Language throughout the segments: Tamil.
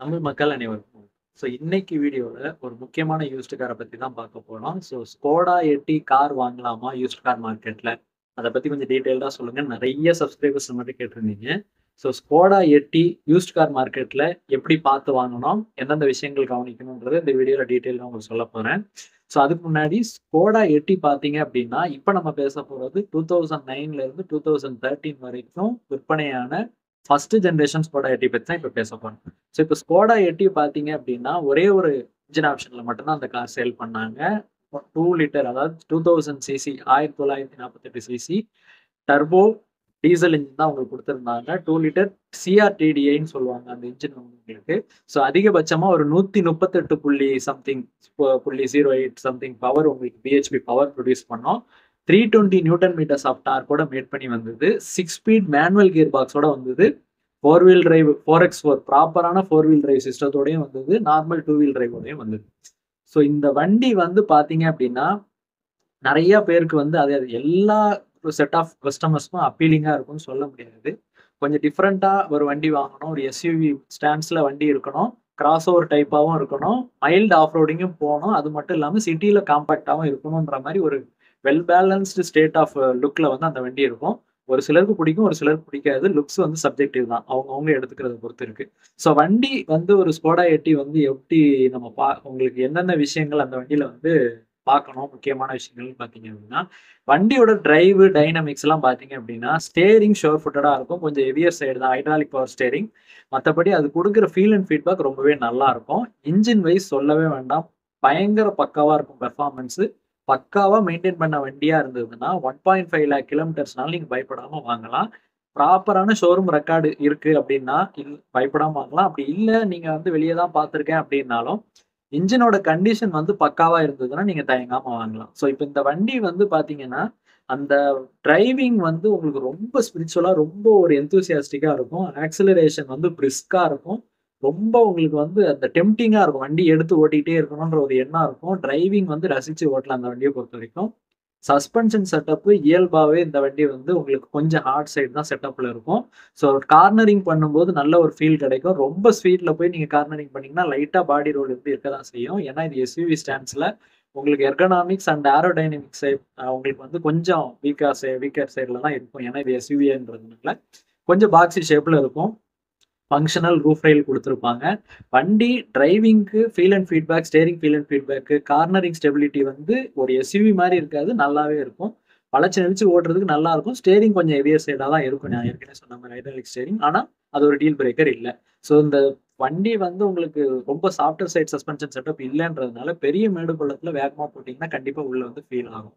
தமிழ் மக்கள் அனைவருக்கும். இன்னைக்கு வீடியோல ஒரு முக்கியமான யூஸ்டு கார பத்தி தான் பார்க்க போறோம். ஸ்கோடா எட்டி கார் வாங்கலாமா யூஸ்டு கார் மார்க்கெட்ல? அத பத்தி கொஞ்சம் டீட்டெயில்டா சொல்லுங்க. நெறைய சப்ஸ்கிரைபர்ஸ் மட்டும் கேட்டிருந்தீங்க. ஸ்கோடா எட்டி யூஸ்டு கார் மார்க்கெட்ல எப்படி பார்த்து வாங்கணும்? எந்தெந்த விஷயங்கள் கவனிக்கணும்ன்றத இந்த வீடியோல டீட்டெயிலா உங்களுக்கு சொல்லப் போறேன். அதுக்கு முன்னாடி ஸ்கோடா எட்டி பார்த்தீங்க அப்படின்னா, இப்ப நம்ம பேச போறது 2009ல இருந்து 2013 வரைக்கும் விற்பனையான ஃபர்ஸ்ட் ஜெனரேஷன் ஸ்கோடா எட்டி பத்தி தான் இப்ப பேசப் போறோம். இப்ப ஸ்கோடா எட்டி பார்த்தீங்க அப்படின்னா, ஒரே ஒரு இன்ஜின் ஆப்ஷன்ல மட்டும் தான் அந்த கார் சேல் பண்ணாங்க. 2 லிட்டர் அதாவது 2000 CC 1948 CC turbo diesel engine தான் உங்களுக்கு குடுத்திருந்தாங்க. 2 லிட்டர் சிஆர்டிடிஐன்னு சொல்லுவாங்க அந்த இன்ஜின் உங்களுக்கு. அதிகபட்சமா ஒரு 138 புள்ளி சம்திங் 0.08 சம்திங் பவர் உங்களுக்கு பிஹெச்பி பவர் ப்ரொடியூஸ் பண்ணோம். 320 நியூட்டன் மீட்டர்ஸ் ஆஃப் டார்க்கோட மேட் பண்ணி வந்தது. 6 ஸ்பீட் மேனுவல் கியர் பாக்ஸோட வந்தது. 4 வீல் டிரைவ் 4x4 ப்ராப்பரான 4 வீல் டிரைவ் சிஸ்டத்தோடயும் வந்தது. நார்மல் 2 வீல் டிரைவோடயும் வந்தது. இந்த வண்டி வந்து பார்த்தீங்க அப்படின்னா, நெறைய பேருக்கு வந்து அது எல்லா செட் ஆஃப் கஸ்டமர்ஸ்க்கும் அப்பீலிங்கா இருக்கும்னு சொல்ல முடியாது. கொஞ்சம் டிஃபரெண்ட்டா ஒரு வண்டி வாங்கணும். ஒரு எஸ்யூவி ஸ்டாண்ட்ஸ்ல வண்டி இருக்கணும். கிராஸ் ஓவர் டைப்பாவும் இருக்கணும். மைல்டு ஆஃப் ரோடிங்கும் போணும். அது மட்டும் இல்லாம சிட்டில காம்பாக்ட்டாவும் இருக்கணும்ன்ற மாரி ஒரு வெல் பேலன்ஸ்டு ஸ்டேட் ஆஃப் லுக்ல வந்து அந்த வண்டி இருக்கும். ஒரு சிலருக்கு பிடிக்கும், ஒரு சிலருக்கு பிடிக்காது. லுக்ஸ் வந்து சப்ஜெக்டிவ் தான். அவங்கவங்க எடுத்துக்கிறத பொறுத்து இருக்கு. வண்டி வந்து ஒரு ஸ்கோடா எட்டி வந்து எப்படி நம்ம உங்களுக்கு என்னென்ன விஷயங்கள் அந்த வண்டியில வந்து பார்க்கணும், முக்கியமான விஷயங்கள்னு பார்த்தீங்க அப்படின்னா, வண்டியோட டிரைவ் டைனமிக்ஸ் எல்லாம் பார்த்தீங்க அப்படின்னா, ஸ்டீயரிங் ஷோர் ஃபுட்டடா இருக்கும். கொஞ்சம் ஹெவியர் சைடு தான். Hydraulic power steering. மத்தபடி அது குடுக்குற ஃபீல் அண்ட் ஃபீட்பேக் ரொம்பவே நல்லா இருக்கும். இன்ஜின் வைஸ் சொல்லவே வேண்டாம். பயங்கர பக்காவா இருக்கும் பெர்ஃபார்மன்ஸ். பக்காவா மெயின்டெயின் பண்ண வண்டியா இருந்ததுன்னா, 1.5 லேக் கிலோமீட்டர்ஸ்னாலும் நீங்க பயப்படாம வாங்கலாம். ப்ராப்பரான ஷோரூம் ரெக்கார்டு இருக்கு அப்படின்னா, பயப்படாம வாங்கலாம். அப்படி இல்ல, நீங்க வந்து வெளிய தான் பார்த்துருக்கேன் அப்படின்னாலும், இன்ஜினோட கண்டிஷன் வந்து பக்காவா இருந்ததுன்னா, நீங்க தயங்காம வாங்கலாம். இப்ப இந்த வண்டி வந்து பார்த்தீங்கன்னா, அந்த டிரைவிங் வந்து உங்களுக்கு ரொம்ப ஸ்பிரிச்சுவலா, ரொம்ப ஒரு எந்தூசியாஸ்டிக்கா இருக்கும். ஆக்ஸலரேஷன் வந்து பிரிஸ்கா இருக்கும். ரொம்ப உங்களுக்கு வந்து அந்த டெம்ப்டிங்கா இருக்கும். வண்டி எடுத்து ஓட்டிக்கிட்டே இருக்கணும்ன்ற ஒரு எண்ணம் இருக்கும். டிரைவிங் வந்து ரசிச்சு ஓட்டலாம் அந்த வண்டிய பொறுத்தவரைக்கும். சஸ்பென்ஷன் செட்டப் இயல்பாவே இந்த வண்டி வந்து உங்களுக்கு கொஞ்சம் ஹார்ட் சைடு தான் செட்டப்ல இருக்கும். கார்னரிங் பண்ணும்போது நல்ல ஒரு ஃபீல் கிடைக்கும். ரொம்ப ஸ்பீட்ல போய் நீங்க கார்னரிங் பண்ணீங்கன்னா, லைட்டா பாடி ரோல் வந்து இருக்க தான் செய்யும். ஏன்னா இது எஸ்யூவி ஸ்டாண்ட்ஸ்ல உங்களுக்கு எர்கனாமிக்ஸ் அண்ட் ஏரோடைனமிக்ஸ் உங்களுக்கு வந்து கொஞ்சம் வீக்கர் சைடுல தான் இருக்கும். ஏன்னா இது எஸ்யூவின்றதுனால கொஞ்சம் பாக்ஸி ஷேப்ல இருக்கும். ஃபங்ஷனல் ரூஃப் ரெயில் குடுத்திருப்பாங்க. வண்டி டிரைவிங்க்கு feel and feedback, steering feel and feedback, cornering stability வந்து ஒரு எஸ்யூவி மாரி இருக்காது. நல்லாவே இருக்கும். வளைச்சு நெளிச்சு ஓட்டுறதுக்கு நல்லா இருக்கும். ஸ்டீயரிங் கொஞ்சம் ஹெவியர் சைடா தான் இருக்கும். நான் ஏற்கனவே சொன்ன மாரி ஹைட்ராலிக் ஸ்டீயரிங். ஆனா, அது ஒரு டீல் பிரேக்கர் இல்ல. இந்த வண்டி வந்து உங்களுக்கு ரொம்ப சாஃப்டர் சைட் சஸ்பென்ஷன் செட்டப் இல்லன்றதுனால, பெரிய மேடு பள்ளத்துல வேகமா போட்டீங்கன்னா, கண்டிப்பா உள்ள வந்து ஃபீல் ஆகும்.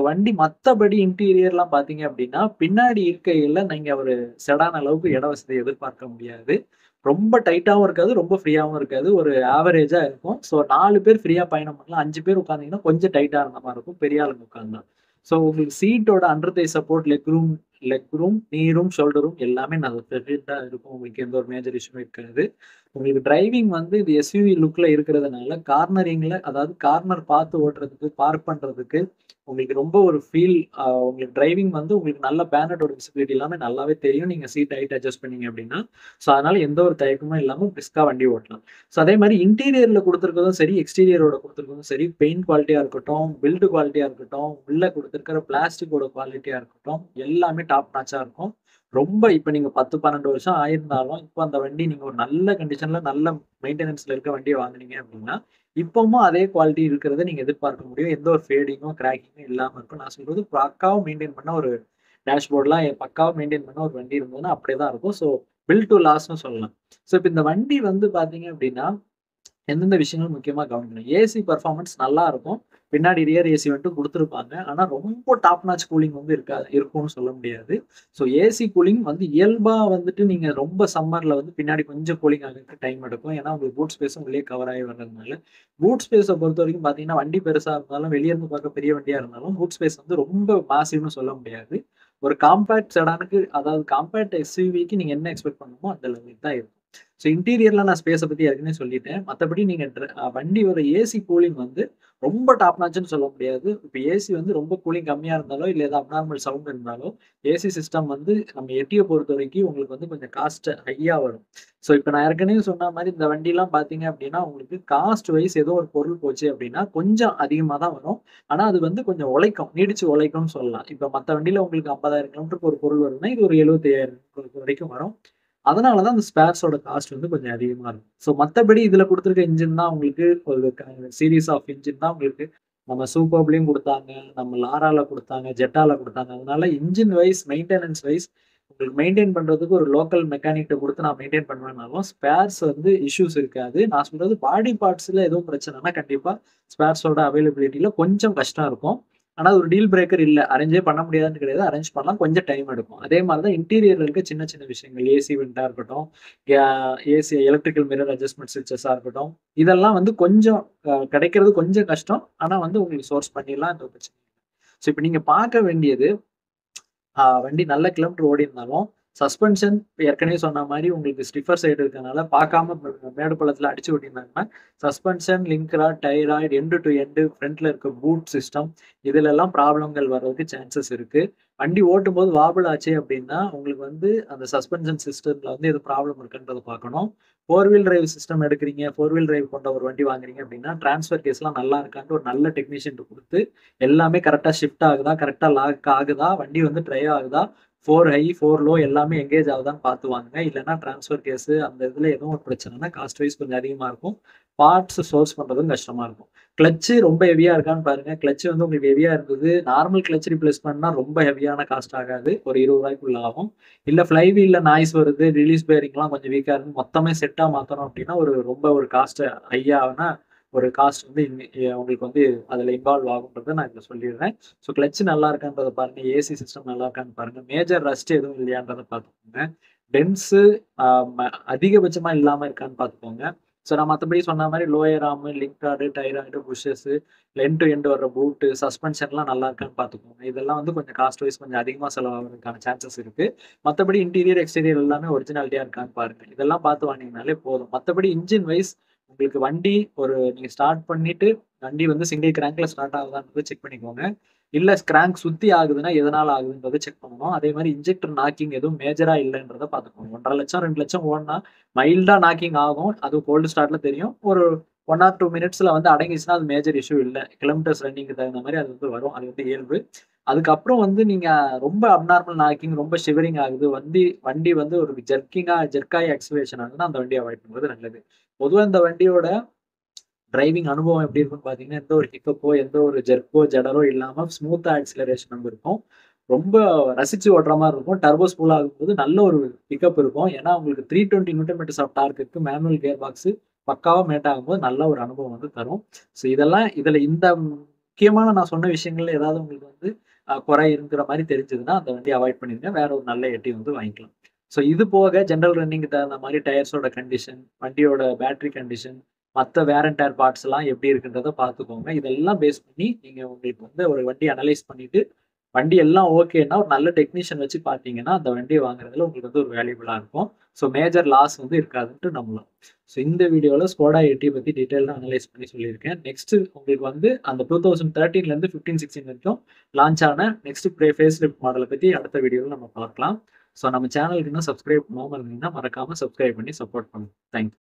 வண்டி மத்தபடி இன்டீரியர்லாம் பார்த்தீங்க அப்படின்னா, பின்னாடி இருக்கையில நீங்க ஒரு செடான் அளவுக்கு இட வசதிய எதிர்பார்க்க முடியாது. ரொம்ப டைட்டாவும் இருக்காது, ரொம்ப ஃப்ரீயாவும் இருக்காது. ஒரு ஆவரேஜா இருக்கும். 4 பேர் ஃப்ரீயா பயணம் பண்ணலாம். 5 பேர் உட்கார்ந்தீங்கன்னா, கொஞ்சம் டைட்டா இருந்த மாரி இருக்கும். பெரிய ஆளுங்க உட்கார்ந்தா. உங்களுக்கு சீட்டோட under thigh support, leg room, knee room, shoulder room எல்லாமே நல்ல பெர்ஃபெக்ட்டா இருக்கும். உங்களுக்கு எந்த ஒரு மேஜர் இஷ்யூவும் இருக்காது. உங்களுக்கு டிரைவிங் வந்து இது எஸ்யூவி லுக்ல இருக்கிறதுனால, கார்னரிங்ல அதாவது கார்னர் பார்த்து ஓட்டுறதுக்கு, பார்க் பண்றதுக்கு உங்களுக்கு ரொம்ப ஒரு ஃபீல் உங்களுக்கு டிரைவிங் வந்து உங்களுக்கு நல்ல பேனட்டோட விசிபிலிட்டி எல்லாமே நல்லாவே தெரியும். நீங்க சீட் ஹைட் அட்ஜஸ்ட் பண்ணீங்க அப்படின்னா. அதனால எந்த ஒரு தயக்கமும் இல்லாம பிரிஸ்கா வண்டி ஓட்டலாம். அதே மாரி இன்டீரியர்ல குடுத்திருக்கிறதும் சரி, எக்ஸ்டீரியரோட குடுத்திருக்கிறதும் சரி, பெயிண்ட் குவாலிட்டியா இருக்கட்டும், பில்ட் குவாலிட்டியா இருக்கட்டும், உள்ள குடுத்திருக்கிற பிளாஸ்டிக்கோட குவாலிட்டியா இருக்கட்டும், எல்லாமே டாப் நாச்சா இருக்கும். ரொம்ப இப்ப நீங்க 10, 12 வருஷம் ஆயிருந்தாலும், இப்ப அந்த வண்டி நீங்க ஒரு நல்ல கண்டிஷன்ல, நல்ல மெயின்டனன்ஸ்ல இருக்க வண்டிய வாங்குனீங்க அப்படின்னா, இப்பவும் அதே குவாலிட்டி இருக்கிறத நீங்க எதிர்பார்க்க முடியும். எந்த ஒரு ஃபேடிங்கும், கிராக்கிங்கும் இல்லாம இருக்கும். நான் சொல்றது பக்காவா மெயின்டெயின் பண்ண ஒரு டேஷ்போர்ட்லாம் பக்காவா மெயின்டெயின் பண்ண ஒரு வண்டி இருந்ததுன்னா, அப்படியே தான் இருக்கும். பில்ட் டூ லாஸ்ட்ன்னு சொல்லலாம். இப்ப இந்த வண்டி வந்து பார்த்தீங்க அப்படின்னா, எந்தெந்த விஷயங்கள் முக்கியமா கவனிக்கணும். ஏசி பெர்ஃபார்மன்ஸ் நல்லா இருக்கும். பின்னாடி ரியர் ஏசி வந்துட்டு குடுத்திருப்பாங்க. ஆனா ரொம்ப டாப் நாச் கூலிங் வந்து இருக்கும்னு சொல்ல முடியாது. ஏசி கூலிங் வந்து இயல்பா வந்துட்டு நீங்க ரொம்ப சம்மர்ல வந்து பின்னாடி கொஞ்சம் கூலிங் ஆகறதுக்கு டைம் எடுக்கும். ஏன்னா உங்களுக்கு பூட் ஸ்பேஸும் உள்ளே கவர் ஆகி வர்றதுனால. பூட் ஸ்பேஸ பொறுத்தவரைக்கும் பார்த்தீங்கன்னா, வண்டி பெருசா இருந்தாலும், வெளிய இருந்து பார்க்க பெரிய வண்டியா இருந்தாலும், பூட் ஸ்பேஸ் வந்து ரொம்ப மாசிவ்ன்னு சொல்ல முடியாது. ஒரு காம்பேக்ட் செடானுக்கு அதாவது காம்பேக்ட் எஸ்யூவிக்கு நீங்க என்ன எக்ஸ்பெக்ட் பண்ணணுமோ அந்த லெவலுக்கு தான் இருக்கும். ஸோ இன்டீரியர்ல நான் ஸ்பேஸ பத்தி ஏற்கனவே சொல்லிட்டேன். மத்தபடி நீங்க வண்டியோட ஏசி கூலிங் வந்து ரொம்ப டாப் நாச்சுன்னு சொல்ல முடியாது. இப்ப ஏசி வந்து ரொம்ப கூலிங் கம்மியா இருந்தாலோ, இல்ல ஏதோ அப்நார்மல் சவுண்ட் இருந்தாலோ, ஏசி சிஸ்டம் வந்து நம்ம எட்டிய பொறுத்தவரைக்கும் உங்களுக்கு வந்து கொஞ்சம் காஸ்ட் ஹையா வரும். ஸோ இப்ப நான் ஏற்கனவே சொன்ன மாரி இந்த வண்டிலாம் பார்த்தீங்க அப்டின்னா, உங்களுக்கு காஸ்ட் வைஸ் ஏதோ ஒரு பொருள் போச்சு அப்டின்னா, கொஞ்சம் அதிகமா தான் வரும். ஆனா அது வந்து கொஞ்சம் உழைக்கும். நீடிச்சு உழைக்கும்னு சொல்லலாம். இப்ப மத்த வண்டியில உங்களுக்கு 50,000 கிலோமீட்டருக்கு ஒரு பொருள் வருதுன்னா, இது ஒரு 75,000 வரைக்கும் வரும். அதனால தான் அந்த ஸ்பேர்ஸோட காஸ்ட் வந்து கொஞ்சம் அதிகமா இருக்கும். ஸோ மத்தபடி இதுல குடுத்திருக்க இன்ஜின் தான் உங்களுக்கு ஒரு சீரிஸ் ஆஃப் இன்ஜின் தான் உங்களுக்கு நம்ம சூப்பர்ப்லயும் குடுத்தாங்க, நம்ம லாரால குடுத்தாங்க, ஜெட்டால குடுத்தாங்க. அதனால இன்ஜின் வைஸ், மெயின்டனன்ஸ் வைஸ் உங்களுக்கு மெயின்டெயின் பண்றதுக்கு ஒரு லோக்கல் மெக்கானிக்ட்ட குடுத்து நான் மெயின்டெயின் பண்ணுவேன்னாலும், ஸ்பேர்ஸ் வந்து இஷ்யூஸ் இருக்காது. நான் சொல்றது பாடி பார்ட்ஸ்ல எதுவும் பிரச்சனைன்னா, கண்டிப்பா ஸ்பேர்ஸோட அவைலபிலிட்டில கொஞ்சம் கஷ்டம் இருக்கும். ஆனா அது ஒரு டீல் பிரேக்கர் இல்ல. அரேஞ்சே பண்ண முடியாதுன்னு கிடையாது. அரேஞ்ச் பண்ணலாம். கொஞ்சம் டைம் எடுக்கும். அதே மாரி தான் இன்டீரியர்ல இருக்க சின்ன சின்ன விஷயங்கள். ஏசி வென்ட்டா இருக்கட்டும், யா ஏசி எலக்ட்ரிக்கல் மிரர் அட்ஜஸ்ட்மென்ட் ஸ்விட்சஸா இருக்கட்டும். இதெல்லாம் வந்து கொஞ்சம் கிடைக்கிறது கொஞ்சம் கஷ்டம். ஆனா வந்து உங்களுக்கு சோர்ஸ் பண்ணிடலாம். எந்த பிரச்சனையும் இல்ல. ஸோ இப்ப நீங்க பார்க்க வேண்டியது வண்டி நல்ல கிலோமீட்டர் ஓடியிருந்தாலும், சஸ்பென்ஷன் ஏற்கனவே சொன்ன மாரி உங்களுக்கு ஸ்டிஃபர் சைடு இருக்கனால பார்க்காம மேடு பள்ளத்தில அடிச்சு ஓட்டியிருந்தாங்கன்னா, suspension, link rod, tie rod, end to end ஃப்ரண்ட்ல இருக்க பூட் சிஸ்டம் இதுலலாம் ப்ராப்ளம்கள் வர்றதுக்கு சான்சஸ் இருக்கு. வண்டி ஓட்டும்போது வாபிள் ஆச்சு அப்டின்னா, உங்களுக்கு வந்து அந்த சஸ்பென்ஷன் சிஸ்டம்ல வந்து எதுவும் ப்ராப்ளம் இருக்கான்றத பார்க்கணும். 4 வீல் டிரைவ் சிஸ்டம் எடுக்கிறீங்க, 4 வீல் டிரைவ் கொண்ட ஒரு வண்டி வாங்குறீங்க அப்டின்னா, ட்ரான்ஸ்ஃபர் கேஸ்லாம் நல்லா இருக்கான்ட்டு ஒரு நல்ல டெக்னீஷியன்ட்ட குடுத்து எல்லாமே கரெக்ட்டா ஷிஃப்ட் ஆகுதா? கரெக்ட்டா லாக் ஆகுதா? வண்டி வந்து ட்ரைவ் ஆகுதா? 4 ஹை, 4 லோ எல்லாமே எங்கேஜ் ஆகுதான்னு பார்த்து வாங்குங்க. இல்லன்னா ட்ரான்ஸ்ஃபர் கேஸு அந்த இதுல எதுவும் ஒரு பிரச்சனைன்னா காஸ்ட் வைஸ் கொஞ்சம் அதிகமா இருக்கும். பார்ட்ஸ் சோர்ஸ் பண்றதும் கஷ்டமா இருக்கும். கிளட்ச் ரொம்ப ஹெவியா இருக்கான்னு பாருங்க. கிளட்ச் வந்து உங்களுக்கு ஹெவியா இருந்தது. நார்மல் கிளட்ச் ரீப்ளேஸ் பண்ணா ரொம்ப ஹெவியான காஸ்ட் ஆகாது. ஒரு ரூ. 20க்குள்ள ஆகும். இல்ல ஃப்ளை வீல்ல நாய்ஸ் வருது, ரிலீஸ் பேரிங்லாம் கொஞ்சம் வீக்கா இருக்கு. மொத்தமே செட்டா மாத்தணும் அப்டின்னா, ரொம்ப ஒரு காஸ்ட் ஹையா ஆகுனா ஒரு காஸ்ட் வந்து உங்களுக்கு வந்து அதுல இன்வால்வ் ஆகுன்றத நான் இதுல சொல்லிடுறேன். ஸோ கிளட்ச் நல்லா இருக்கான்றத பாருங்க. ஏசி சிஸ்டம் நல்லா இருக்கான்னு பாருங்க. மேஜர் ரஸ்ட் எதுவும் இல்லையான்றத பார்த்துக்கோங்க. டென்ஸு அ ம அதிகபட்சமா இல்லாம இருக்கான்னு பார்த்துக்கோங்க. ஸோ நான் மத்தபடி சொன்ன மாரி lower arm, link rod, tie rod, bushes, end to end வர்ற பூட்டு, சஸ்பென்ஷன்லாம் நல்லா இருக்கான்னு பார்த்துக்கோங்க. இதெல்லாம் வந்து கொஞ்சம் காஸ்ட் வைஸ் கொஞ்சம் அதிகமா செலவாகுறதுக்கான சான்சஸ் இருக்கு. மத்தபடி இன்டீரியர், எக்ஸ்டீரியர் எல்லாமே ஒரிஜினாலிட்டியா இருக்கான்னு பாருங்க. இதெல்லாம் பார்த்து வாங்குனீங்கனாலே போதும். மத்தபடி இன்ஜின் வைஸ் உங்களுக்கு வண்டி நீங்க ஸ்டார்ட் பண்ணிட்டு, வண்டி வந்து சிங்கிள் கிராங்க்ல ஸ்டார்ட் ஆகுதான்றத செக் பண்ணிக்கோங்க. இல்ல கிராங்க் சுத்தி ஆகுதுன்னா, எதனால ஆகுதுன்றத செக் பண்ணணும். அதே மாரி இன்ஜெக்டர் நாக்கிங் எதுவும் மேஜரா இல்லன்றத பார்த்துக்கோங்க. 1,50,000 2,00,000 ஓடுனா மைல்டா நாக்கிங் ஆகும். அது கோல்டு ஸ்டார்ட்ல தெரியும். ஒரு 1 ஆர் 2 மினிட்ஸ்ல வந்து அடங்கிருச்சுன்னா, அது மேஜர் இஷ்யூ இல்ல. கிலோமீட்டர்ஸ் ரன்னிங்க்கு தகுந்த மாரி அது வந்து வரும். அது வந்து இயல்பு. அதுக்கப்புறம் வந்து நீங்க ரொம்ப அப்நார்மல் நாக்கிங், ரொம்ப ஷிவரிங் ஆகுது. வண்டி வந்து ஒரு ஜெர்க்காயி ஆக்ஸலரேஷன் ஆகுதுன்னா, அந்த வண்டிய அவாய்ட் பண்றது நல்லது. பொதுவா இந்த வண்டியோட டிரைவிங் அனுபவம் எப்படி இருக்குன்னு பார்த்தீங்கன்னா, எந்த ஒரு ஹிக்கப்போ, எந்த ஒரு ஜெர்க்கோ, ஜடரோ இல்லாம ஸ்மூத்தா ஆக்ஸலரேஷன் வந்து இருக்கும். ரொம்ப ரசிச்சு ஓட்டுற மாரி இருக்கும். டர்போ ஸ்பூல் ஆகும்போது நல்ல ஒரு பிக்கப் இருக்கும். ஏன்னா, உங்களுக்கு 320 நியூட்டன் மீட்டர்ஸ் ஆஃப் டார்க் இருக்கு. மேனுவல் கியர் பாக்ஸ் பக்காவா மேட் ஆகும்போது நல்ல ஒரு அனுபவம் வந்து தரும். ஸோ இதுல இந்த முக்கியமான நான் சொன்ன விஷயங்கள்ல ஏதாவது உங்களுக்கு வந்து குறை இருக்கிற மாரி தெரிஞ்சதுன்னா, அந்த வண்டிய அவாய்ட் பண்ணிருங்க. வேற ஒரு நல்ல எட்டி வந்து வாங்கிக்கலாம். ஸோ இது போக ஜெனரல் ரன்னிங்க்கு தகுந்த மாரி டயர்ஸோட கண்டிஷன், வண்டியோட பேட்டரி கண்டிஷன், மத்த வேர் அண்ட் டேர் பார்ட்ஸ்லாம் எப்படி இருக்குன்றத பார்த்துக்கோங்க. இதெல்லாம் பேஸ் பண்ணி நீங்க உங்களுக்கு வந்து ஒரு வண்டிய அனலைஸ் பண்ணிட்டு, வண்டி எல்லாம் ஓகேன்னா, ஒரு நல்ல டெக்னீஷியன் வச்சு பார்த்தீங்கன்னா, அந்த வண்டிய வாங்குறதுல உங்களுக்கு வந்து ஒரு வேல்யூபிளா இருக்கும். ஸோ மேஜர் லாஸ் வந்து இருக்காதுன்ட்டு நம்பலாம். ஸோ இந்த வீடியோல ஸ்கோடா எட்டி பத்தி டீட்டெயில்டா அனலைஸ் பண்ணி சொல்லியிருக்கேன். நெக்ஸ்ட் உங்களுக்கு வந்து அந்த 2013லேருந்து 15, 16 வரைக்கும் லான்ச் ஆன நெக்ஸ்ட் ஃபேஸ் லிஃப்ட் மாடல பத்தி அடுத்த வீடியோல நம்ம பார்க்கலாம். ஸோ நம்ம சேனலுக்கு இன்னும் சப்ஸ்கிரைப் பண்ணாம இருந்தீங்கன்னா, மறக்காம சப்ஸ்கிரைப் பண்ணி சப்போர்ட் பண்ணுங்க. Thank you.